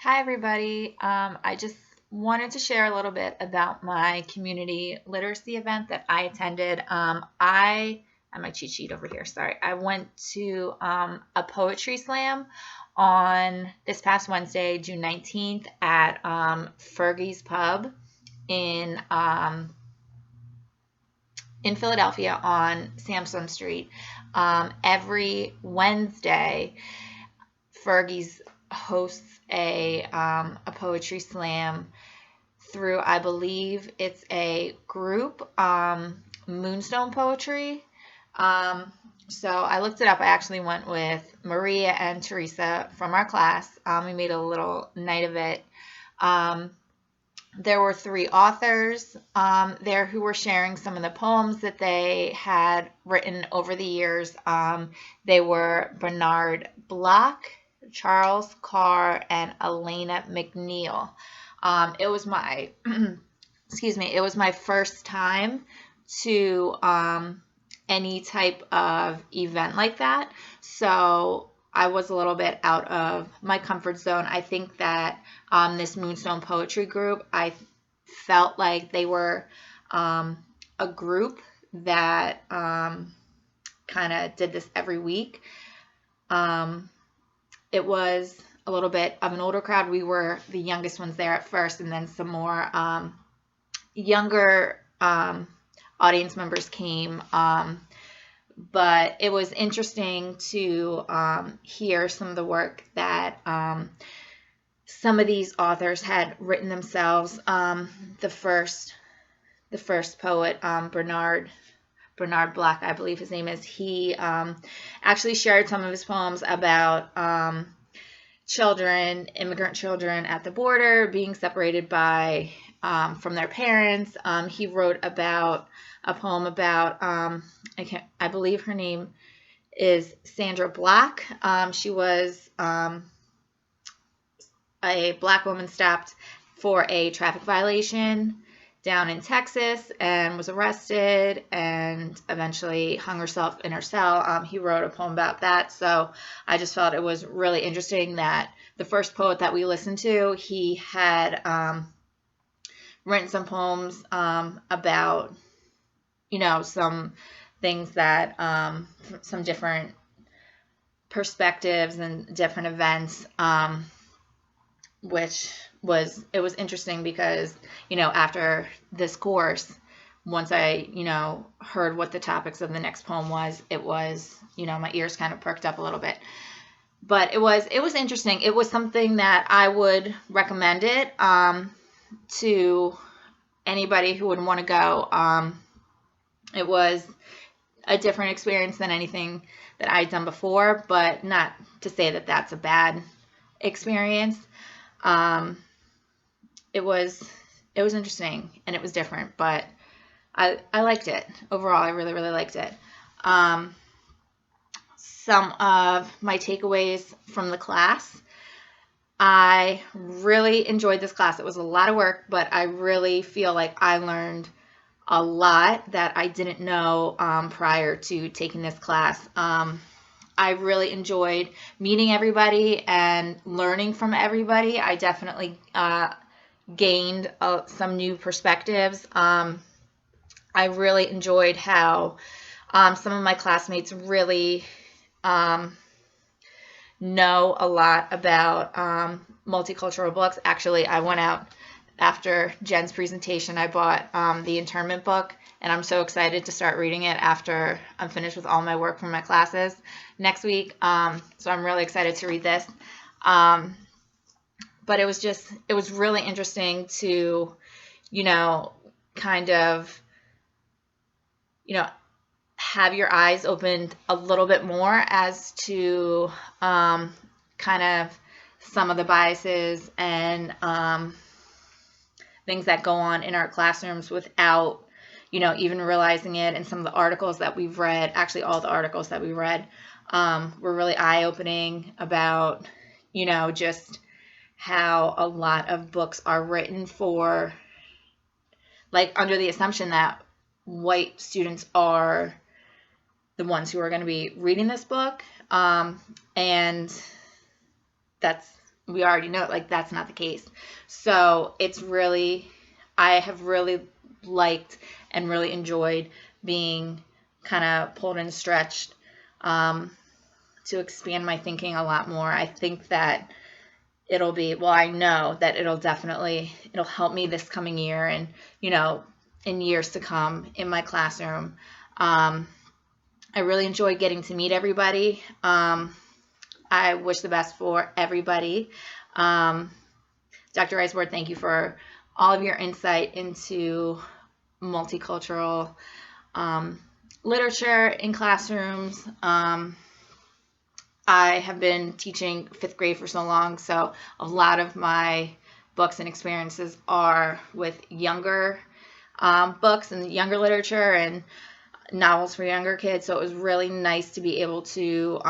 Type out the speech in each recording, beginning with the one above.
Hi, everybody. I just wanted to share a little bit about my community literacy event that I attended. I have my cheat sheet over here. Sorry. I went to a poetry slam on this past Wednesday, June 19th, at Fergie's Pub in in Philadelphia on Samson Street. Every Wednesday, Fergie's hosts a poetry slam through, I believe it's a group, Moonstone Poetry. So I looked it up. I actually went with Maria and Teresa from our class. We made a little night of it. There were three authors there who were sharing some of the poems that they had written over the years. They were Bernard Block, Charles Carr, and Elena McNeil. It was my it was my first time to any type of event like that. So I was a little bit out of my comfort zone. I think that this Moonstone Poetry group, I felt like they were a group that kind of did this every week. It was a little bit of an older crowd. We were the youngest ones there at first, and then some more younger audience members came. But it was interesting to hear some of the work that some of these authors had written themselves. The first poet, Bernard Block, I believe his name is, he actually shared some of his poems about immigrant children at the border, being separated from their parents. He wrote about a poem about, I believe her name is Sandra Black. She was a Black woman stopped for a traffic violation down in Texas and was arrested and eventually hung herself in her cell. He wrote a poem about that. So I just felt it was really interesting that the first poet that we listened to, he had written some poems about, some things that, some different perspectives and different events, which it was interesting because, after this course, once I, heard what the topics of the next poem was, it was, my ears kind of perked up a little bit. But it was interesting. It was something that I would recommend it to anybody who would want to go. It was a different experience than anything that I'd done before, but not to say that that's a bad experience. It was interesting and it was different, but I liked it. Overall, I really, really liked it. Some of my takeaways from the class. I really enjoyed this class. It was a lot of work, but I really feel like I learned a lot that I didn't know prior to taking this class. I really enjoyed meeting everybody and learning from everybody. I definitely gained some new perspectives. I really enjoyed how some of my classmates really know a lot about multicultural books. Actually, I went out after Jen's presentation. I bought the internment book, and I'm so excited to start reading it after I'm finished with all my work from my classes next week. So I'm really excited to read this. But it was really interesting to, kind of, have your eyes opened a little bit more as to kind of some of the biases and things that go on in our classrooms without, even realizing it. And some of the articles that we've read, actually all the articles that we read, were really eye-opening about, just how a lot of books are written for, like, under the assumption that white students are the ones who are going to be reading this book. And that's we already know like that's not the case. So it's really, I have really liked and really enjoyed being kind of pulled and stretched to expand my thinking a lot more. I think that it'll be, well, I know that it'll help me this coming year and, in years to come in my classroom. I really enjoy getting to meet everybody. I wish the best for everybody. Dr. Risebord, thank you for all of your insight into multicultural literature in classrooms. I have been teaching 5th grade for so long, so a lot of my books and experiences are with younger books and younger literature and novels for younger kids. So it was really nice to be able to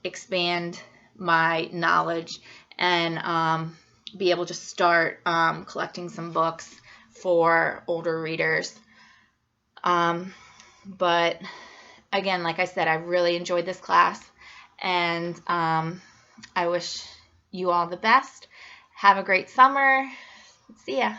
expand my knowledge and be able to start collecting some books for older readers. But again, like I said, I really enjoyed this class, and I wish you all the best. Have a great summer. See ya.